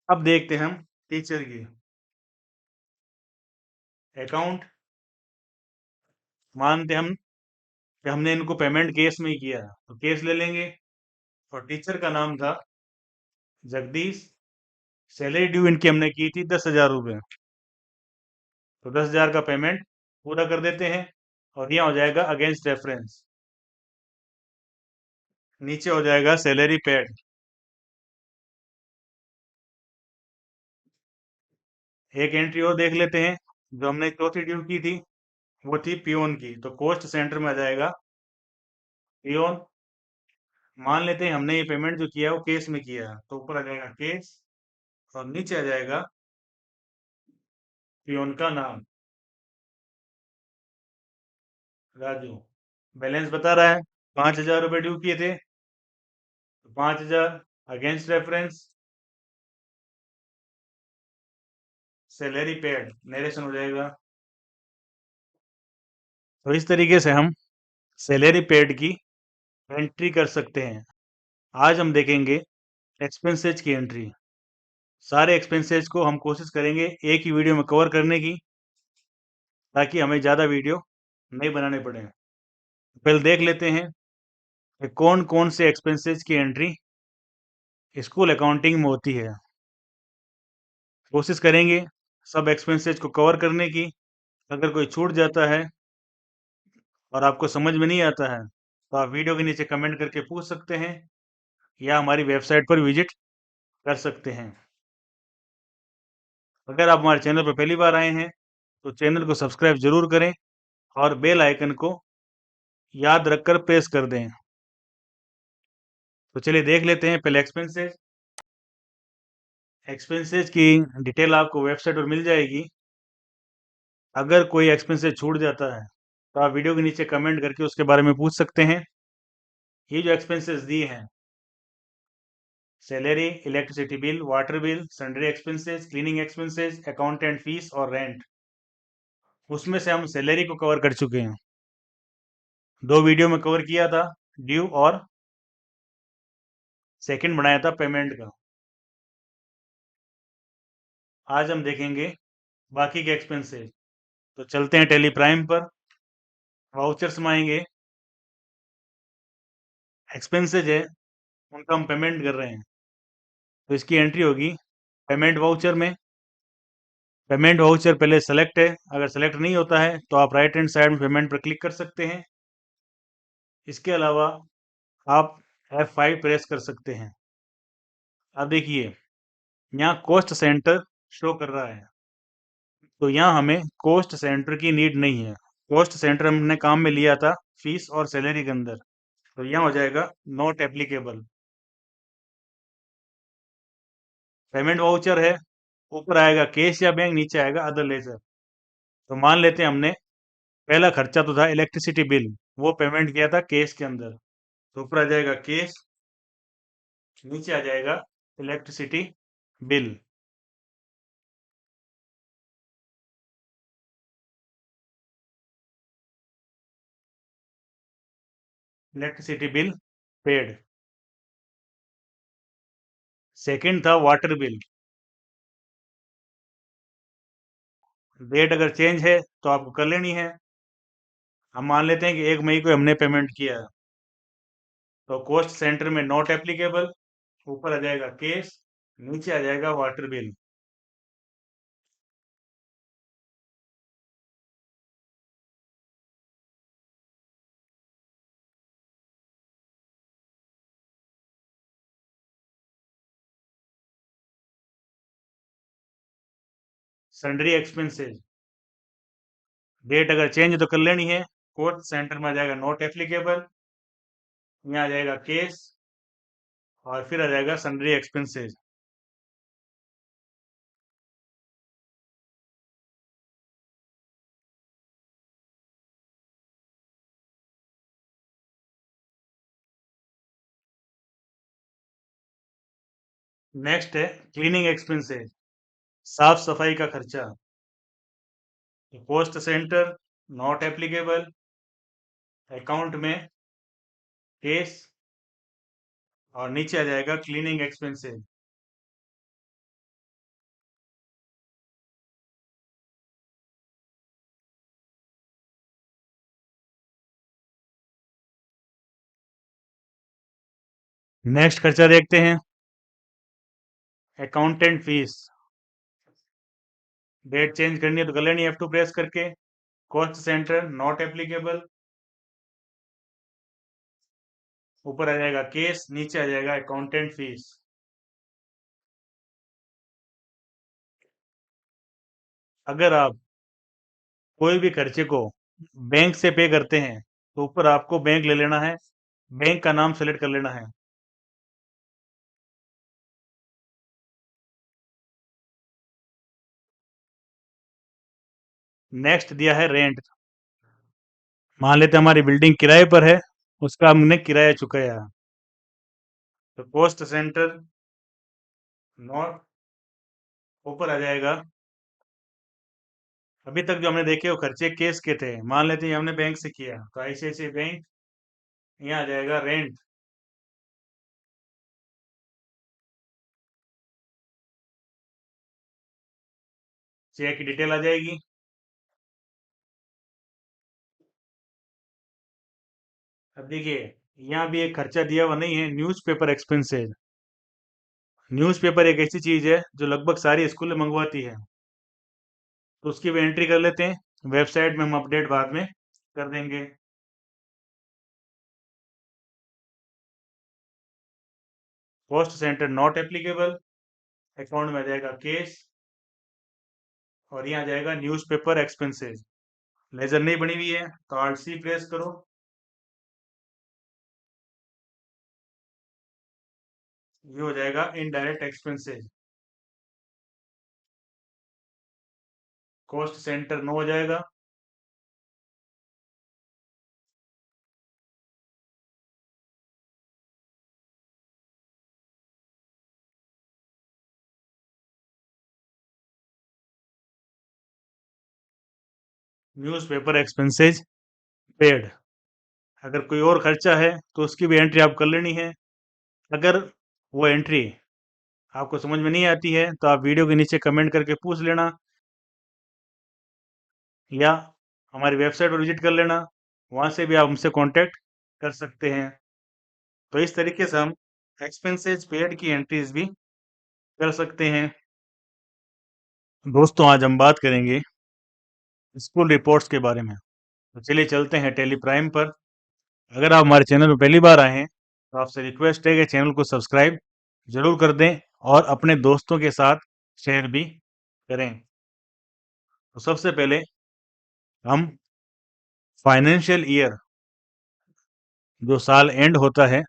अब देखते हैं हम टीचर की अकाउंट। मानते हम कि हमने इनको पेमेंट केस में ही किया, तो केस ले लेंगे। और टीचर का नाम था जगदीश। सैलरी ड्यू इनकी हमने की थी 10,000 रुपये, तो 10,000 का पेमेंट पूरा कर देते हैं। और यहाँ हो जाएगा अगेंस्ट रेफरेंस, नीचे हो जाएगा सैलरी पेड। एक एंट्री और देख लेते हैं, जो हमने चौथी ड्यू की थी वो थी पियोन की। तो कॉस्ट सेंटर में आ जाएगा पियोन। मान लेते हैं हमने ये पेमेंट जो किया है वो केस में किया है, तो ऊपर आ जाएगा केस और नीचे आ जाएगा पियोन का नाम राजू। बैलेंस बता रहा है 5,000 रुपये ड्यू किए थे, तो 5,000 against reference salary paid narration हो जाएगा। तो इस तरीके से हम सैलरी पेड की एंट्री कर सकते हैं। आज हम देखेंगे एक्सपेंसेज की एंट्री। सारे एक्सपेंसेज को हम कोशिश करेंगे एक ही वीडियो में कवर करने की, ताकि हमें ज़्यादा वीडियो नहीं बनाने पड़े। पहले देख लेते हैं कि कौन कौन से एक्सपेंसेज की एंट्री स्कूल अकाउंटिंग में होती है। कोशिश करेंगे सब एक्सपेंसेज को कवर करने की। अगर कोई छूट जाता है और आपको समझ में नहीं आता है, तो आप वीडियो के नीचे कमेंट करके पूछ सकते हैं, या हमारी वेबसाइट पर विजिट कर सकते हैं। अगर आप हमारे चैनल पर पहली बार आए हैं तो चैनल को सब्सक्राइब जरूर करें और बेल आइकन को याद रखकर प्रेस कर दें। तो चलिए देख लेते हैं पहले एक्सपेंसेज। एक्सपेंसेज की डिटेल आपको वेबसाइट पर मिल जाएगी। अगर कोई एक्सपेंसेज छूट जाता है तो आप वीडियो के नीचे कमेंट करके उसके बारे में पूछ सकते हैं। ये जो एक्सपेंसेस दिए हैं, salary, electricity bill, water bill, sundry expenses, cleaning expenses, accountant fees और रेंट, उसमें से हम सैलरी को कवर कर चुके हैं। दो वीडियो में कवर किया था, ड्यू और सेकंड बनाया था पेमेंट का। आज हम देखेंगे बाकी के एक्सपेंसेस। तो चलते हैं टेली प्राइम पर। वाउचर्स में आएंगे। एक्सपेंसेज है उनका हम पेमेंट कर रहे हैं, तो इसकी एंट्री होगी पेमेंट वाउचर में। पेमेंट वाउचर पहले सेलेक्ट है, अगर सेलेक्ट नहीं होता है तो आप राइट हैंड साइड में पेमेंट पर क्लिक कर सकते हैं। इसके अलावा आप F5 प्रेस कर सकते हैं। अब देखिए यहाँ कॉस्ट सेंटर शो कर रहा है, तो यहाँ हमें कॉस्ट सेंटर की नीड नहीं है। कॉस्ट सेंटर हमने काम में लिया था फीस और सैलरी के अंदर, तो यहाँ हो जाएगा नॉट एप्लीकेबल। पेमेंट वाउचर है, ऊपर आएगा कैश या बैंक, नीचे आएगा अदर लेजर। तो मान लेते हैं हमने पहला खर्चा तो था इलेक्ट्रिसिटी बिल, वो पेमेंट किया था केस के अंदर, तो ऊपर आ जाएगा केस, नीचे आ जाएगा electricity bill. Electricity bill paid. Second था वाटर बिल। डेट अगर चेंज है तो आपको कर लेनी है। हम मान लेते हैं कि 1 मई को हमने पेमेंट किया है, तो कॉस्ट सेंटर में नॉट एप्लीकेबल, ऊपर आ जाएगा केस, नीचे आ जाएगा water bill. Sundry expenses, date अगर चेंज है तो कर लेनी है। कॉस्ट सेंटर में आ जाएगा नॉट एप्लीकेबल, यहाँ आ जाएगा केस और फिर आ जाएगा सन्ड्री एक्सपेंसेस। नेक्स्ट है क्लीनिंग एक्सपेंसेस। साफ सफाई का खर्चा। Post centre not applicable, account में केस, और नीचे आ जाएगा क्लीनिंग एक्सपेंसेस। नेक्स्ट खर्चा देखते हैं, अकाउंटेंट फीस। डेट चेंज करनी है तो कर लेनी F2 प्रेस करके। कॉस्ट सेंटर नॉट एप्लीकेबल, ऊपर आ जाएगा केस, नीचे आ जाएगा अकाउंटेंट फीस। अगर आप कोई भी खर्चे को बैंक से पे करते हैं तो ऊपर आपको बैंक ले लेना है, बैंक का नाम सेलेक्ट कर लेना है। नेक्स्ट दिया है रेंट। मान लेते हैं हमारी बिल्डिंग किराए पर है, उसका हमने किराया चुकाया। तो कॉस्ट सेंटर नॉट, ऊपर आ जाएगा अभी तक जो हमने देखे वो खर्चे केस के थे, मान लेते हैं हमने बैंक से किया तो ICICI बैंक, यहाँ आ जाएगा रेंट। चेक की डिटेल आ जाएगी। अब देखिए यहाँ भी एक खर्चा दिया हुआ नहीं है, न्यूज़पेपर एक्सपेंसेस। न्यूज़पेपर एक ऐसी चीज है जो लगभग सारी स्कूलें मंगवाती है, तो उसकी भी एंट्री कर लेते हैं। वेबसाइट में हम अपडेट बाद में कर देंगे। Cost centre not applicable, account में आ जाएगा केस, और यहाँ आ जाएगा न्यूज़पेपर एक्सपेंसेस। लेजर नहीं बनी हुई है तो Alt+C प्रेस करो। ये हो जाएगा indirect expenses. Cost centre no हो जाएगा। Newspaper expenses paid. अगर कोई और खर्चा है तो उसकी भी एंट्री आप कर लेनी है। अगर वो एंट्री आपको समझ में नहीं आती है तो आप वीडियो के नीचे कमेंट करके पूछ लेना, या हमारी वेबसाइट पर विजिट कर लेना, वहाँ से भी आप हमसे कांटेक्ट कर सकते हैं। तो इस तरीके से हम एक्सपेंसेस पेड की एंट्रीज भी कर सकते हैं। दोस्तों आज हम बात करेंगे स्कूल रिपोर्ट्स के बारे में। तो चलिए चलते हैं टेली प्राइम पर। अगर आप हमारे चैनल पर पहली बार आए हैं तो आपसे रिक्वेस्ट है कि चैनल को सब्सक्राइब जरूर कर दें और अपने दोस्तों के साथ शेयर भी करें। तो सबसे पहले हम फाइनेंशियल ईयर, जो साल एंड होता है,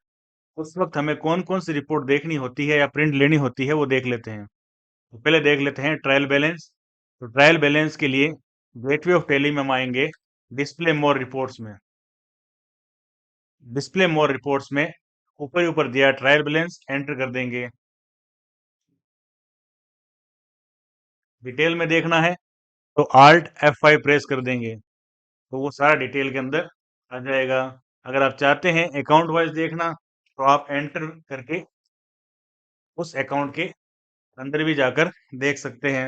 उस वक्त हमें कौन कौन सी रिपोर्ट देखनी होती है या प्रिंट लेनी होती है वो देख लेते हैं। तो पहले देख लेते हैं ट्रायल बैलेंस। तो ट्रायल बैलेंस के लिए गेटवे ऑफ टैली में हम आएंगे डिस्प्ले मोर रिपोर्ट्स में। डिस्प्ले मोर रिपोर्ट्स में ऊपर ही ऊपर दिया ट्रायल बैलेंस, एंटर कर देंगे। डिटेल में देखना है तो Alt F5 प्रेस कर देंगे तो वो सारा डिटेल के अंदर आ जाएगा। अगर आप चाहते हैं अकाउंट वाइज देखना तो आप एंटर करके उस अकाउंट के अंदर भी जाकर देख सकते हैं।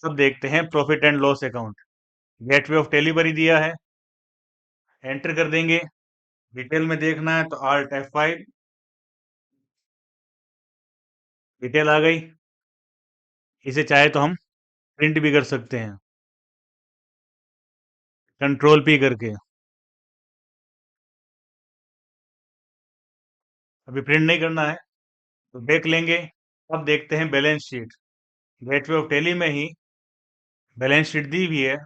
अब देखते हैं profit and loss account. Gateway of tally पर ही दिया है, एंटर कर देंगे। डिटेल में देखना है तो Alt F5, डिटेल आ गई। इसे चाहे तो हम प्रिंट भी कर सकते हैं कंट्रोल P करके। अभी प्रिंट नहीं करना है तो देख लेंगे। अब देखते हैं balance sheet. Gateway of tally में ही बैलेंस शीट दी हुई है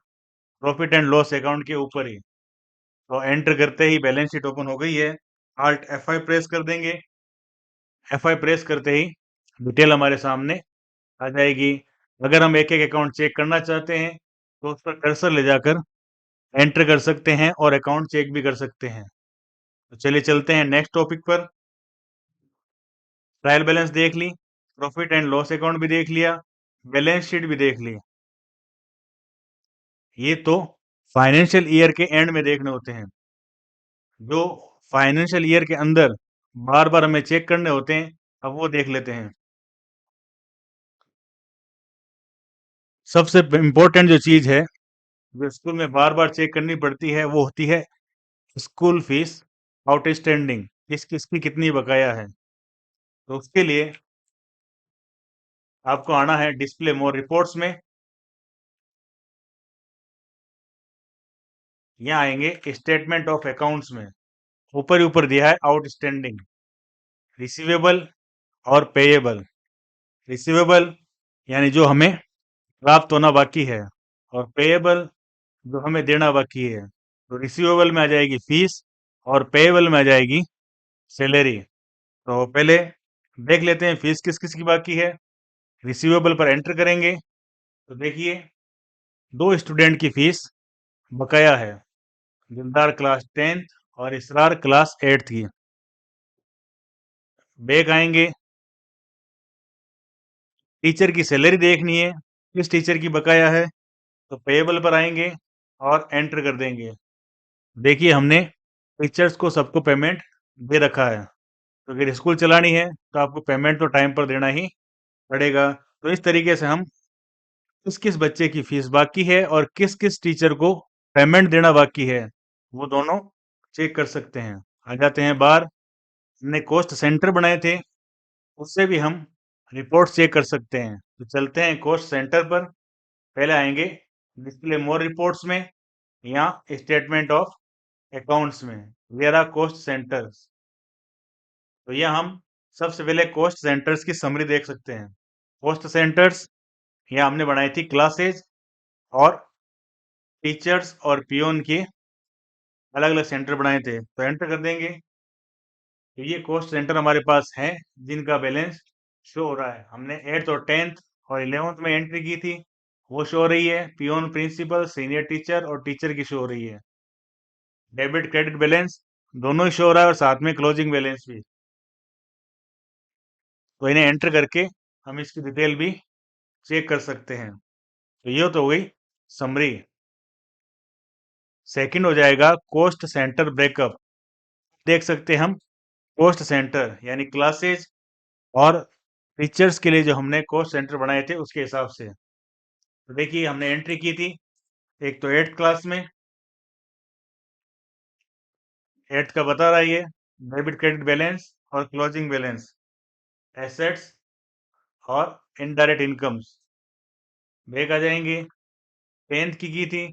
प्रॉफिट एंड लॉस अकाउंट के ऊपर ही। तो एंटर करते ही बैलेंस शीट ओपन हो गई है। Alt F5 प्रेस कर देंगे। F5 प्रेस करते ही डिटेल हमारे सामने आ जाएगी। अगर हम एक एक अकाउंट चेक करना चाहते हैं तो उस पर कर्सर ले जाकर एंटर कर सकते हैं और अकाउंट चेक भी कर सकते हैं। तो चलिए चलते हैं नेक्स्ट टॉपिक पर। ट्रायल बैलेंस देख ली, प्रॉफिट एंड लॉस अकाउंट भी देख लिया, बैलेंस शीट भी देख ली। ये तो फाइनेंशियल ईयर के एंड में देखने होते हैं। जो फाइनेंशियल ईयर के अंदर बार बार हमें चेक करने होते हैं, अब वो देख लेते हैं। सबसे इम्पोर्टेंट जो चीज है, जो स्कूल में बार बार चेक करनी पड़ती है, वो होती है स्कूल फीस आउटस्टैंडिंग, किस किसकी कितनी बकाया है। तो उसके लिए आपको आना है डिस्प्ले मोर रिपोर्ट्स में। यहाँ आएंगे स्टेटमेंट ऑफ अकाउंट्स में, ऊपर ही ऊपर दिया है आउटस्टैंडिंग, रिसीवेबल और पेएबल। रिसीवेबल यानी जो हमें प्राप्त होना बाकी है, और पेएबल जो हमें देना बाकी है। तो रिसीवेबल में आ जाएगी फीस और पेएबल में आ जाएगी सैलरी। तो पहले देख लेते हैं फीस किस किस की बाकी है। रिसीवेबल पर एंटर करेंगे तो देखिए 2 स्टूडेंट की फीस बकाया है, दिलदार क्लास 10th और इसरार क्लास 8th की। बैक आएंगे, टीचर की सैलरी देखनी है, किस टीचर की बकाया है, तो पेएबल पर आएंगे और एंटर कर देंगे। देखिए हमने टीचर्स को सबको पेमेंट दे रखा है, तो अगर स्कूल चलानी है तो आपको पेमेंट तो टाइम पर देना ही पड़ेगा। तो इस तरीके से हम किस किस बच्चे की फीस बाकी है और किस किस टीचर को पेमेंट देना बाकी है, वो दोनों चेक कर सकते हैं। आ जाते हैं बाहर, हमने कॉस्ट सेंटर बनाए थे, उससे भी हम रिपोर्ट चेक कर सकते हैं। तो चलते हैं कॉस्ट सेंटर पर। पहले आएंगे डिस्प्ले मोर रिपोर्ट्स में, या स्टेटमेंट ऑफ अकाउंट्स में, वेयर आर कॉस्ट सेंटर्स। तो यह हम सबसे पहले कॉस्ट सेंटर्स की समरी देख सकते हैं। कॉस्ट सेंटर्स यहाँ हमने बनाई थी क्लासेज और टीचर्स और पियोन के अलग अलग सेंटर बनाए थे, तो एंटर कर देंगे। तो ये कॉस्ट सेंटर हमारे पास हैं जिनका बैलेंस शो हो रहा है। हमने 8th और 10th और 11th में एंट्री की थी, वो शो हो रही है। पियोन, प्रिंसिपल, सीनियर टीचर और टीचर की शो हो रही है। डेबिट क्रेडिट बैलेंस दोनों ही शो हो रहा है और साथ में क्लोजिंग बैलेंस भी। तो इन्हें एंटर करके हम इसकी डिटेल भी चेक कर सकते हैं। तो ये तो हो गई समरी। सेकंड हो जाएगा कॉस्ट सेंटर ब्रेकअप। देख सकते हैं हम कॉस्ट सेंटर यानी क्लासेज और टीचर्स के लिए जो हमने कॉस्ट सेंटर बनाए थे उसके हिसाब से। तो देखिए हमने एंट्री की थी, एक तो 8th क्लास में, 8th का बता रहा है ये डेबिट क्रेडिट बैलेंस और क्लोजिंग बैलेंस, एसेट्स और इनडायरेक्ट इनकम्स। बैक आ जाएंगे, 10th की थी,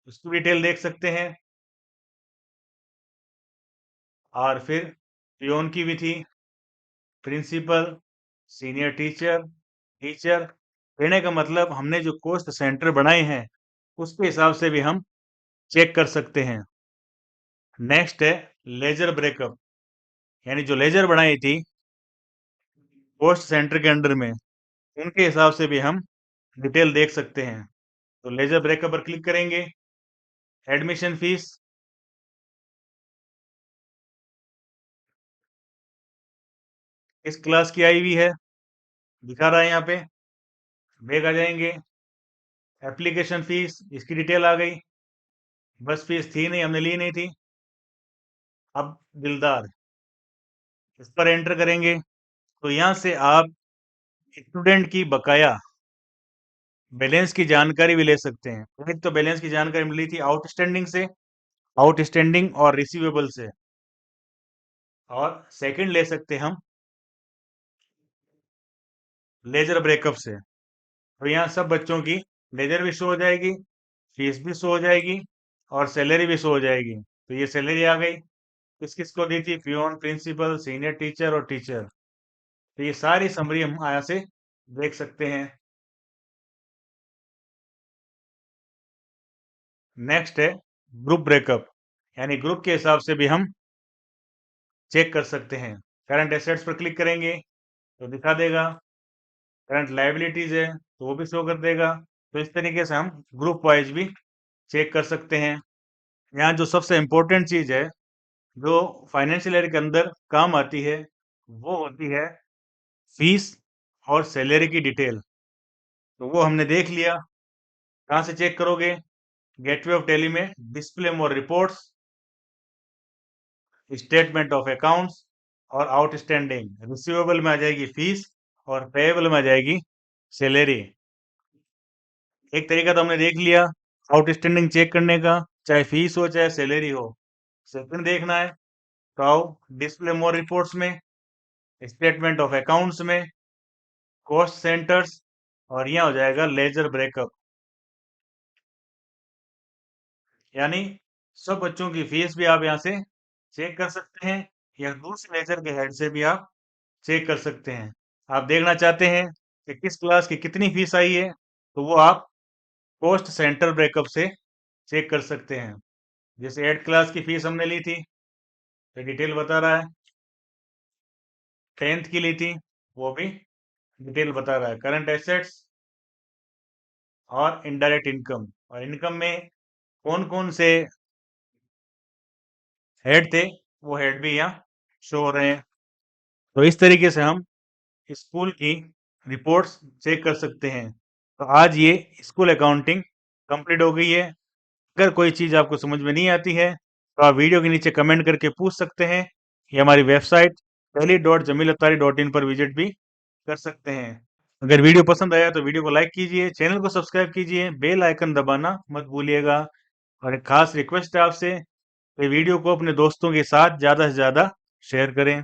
उसकी डिटेल देख सकते हैं। और फिर पियोन की भी थी, प्रिंसिपल, सीनियर टीचर, टीचर। कहने का मतलब हमने जो कॉस्ट सेंटर बनाए हैं उसके हिसाब से भी हम चेक कर सकते हैं। नेक्स्ट है लेजर ब्रेकअप, यानी जो लेजर बनाई थी कॉस्ट सेंटर के अंडर में, उनके हिसाब से भी हम डिटेल देख सकते हैं। तो लेजर ब्रेकअप पर क्लिक करेंगे, एडमिशन फीस, इस क्लास की आई हुई है, दिखा रहा है यहाँ पे। बैक आ जाएंगे, एप्लीकेशन फीस, इसकी डिटेल आ गई। बस फीस थी नहीं, हमने ली नहीं थी। अब दिलदार, इस पर एंटर करेंगे तो यहाँ से आप स्टूडेंट की बकाया बैलेंस की जानकारी भी ले सकते हैं। एक तो बैलेंस की जानकारी मिली थी आउटस्टैंडिंग से, आउटस्टैंडिंग और रिसीवेबल से, और सेकंड ले सकते हम लेजर ब्रेकअप से। तो यहाँ सब बच्चों की लेजर भी शो हो जाएगी, फीस भी शो हो जाएगी और सैलरी भी शो हो जाएगी। तो ये सैलरी आ गई, किस किस को दी थी, पियोन, प्रिंसिपल, सीनियर टीचर और टीचर। तो ये सारी समरी हम यहाँ से देख सकते हैं। नेक्स्ट है ग्रुप ब्रेकअप, यानी ग्रुप के हिसाब से भी हम चेक कर सकते हैं। करंट एसेट्स पर क्लिक करेंगे तो दिखा देगा, करंट लायबिलिटीज है तो वो भी शो कर देगा। तो इस तरीके से हम ग्रुप वाइज भी चेक कर सकते हैं। यहाँ जो सबसे इम्पोर्टेंट चीज है जो फाइनेंशियल ईयर के अंदर काम आती है, वो होती है फीस और सैलरी की डिटेल। तो वो हमने देख लिया। कहाँ से चेक करोगे? गेटवे ऑफ टैली में display more reports, statement of accounts और आउटस्टैंडिंग। रिसीवेबल में आ जाएगी फीस और पेएबल में आ जाएगी सैलरी। एक तरीका तो हमने देख लिया आउटस्टैंडिंग चेक करने का, चाहे फीस हो चाहे सैलरी हो। सेकंड देखना है तो आओ डिस्प्ले मोर रिपोर्ट्स में, स्टेटमेंट ऑफ अकाउंट्स में, कॉस्ट सेंटर्स और यहाँ हो जाएगा लेजर ब्रेकअप। यानी सब बच्चों की फीस भी आप यहाँ से चेक कर सकते हैं या दूसरे लेजर के हेड से भी आप चेक कर सकते हैं। आप देखना चाहते हैं कि किस क्लास की कितनी फीस आई है तो वो आप कॉस्ट सेंटर ब्रेकअप से चेक कर सकते हैं। जैसे 8 क्लास की फीस हमने ली थी तो डिटेल बता रहा है, 10th की ली थी वो भी डिटेल बता रहा है, करंट एसेट्स और इनडायरेक्ट इनकम। और इनकम में कौन कौन से हेड थे वो हेड भी यहाँ शो हो रहे हैं। तो इस तरीके से हम स्कूल की रिपोर्ट्स चेक कर सकते हैं। तो आज ये स्कूल अकाउंटिंग कंप्लीट हो गई है। अगर कोई चीज़ आपको समझ में नहीं आती है तो आप वीडियो के नीचे कमेंट करके पूछ सकते हैं या हमारी वेबसाइट tally.jamilattari.in पर विजिट भी कर सकते हैं। अगर वीडियो पसंद आया तो वीडियो को लाइक कीजिए, चैनल को सब्सक्राइब कीजिए, बेल आइकन दबाना मत भूलिएगा। और एक खास रिक्वेस्ट है आपसे कि वीडियो को अपने दोस्तों के साथ ज़्यादा से ज़्यादा शेयर करें।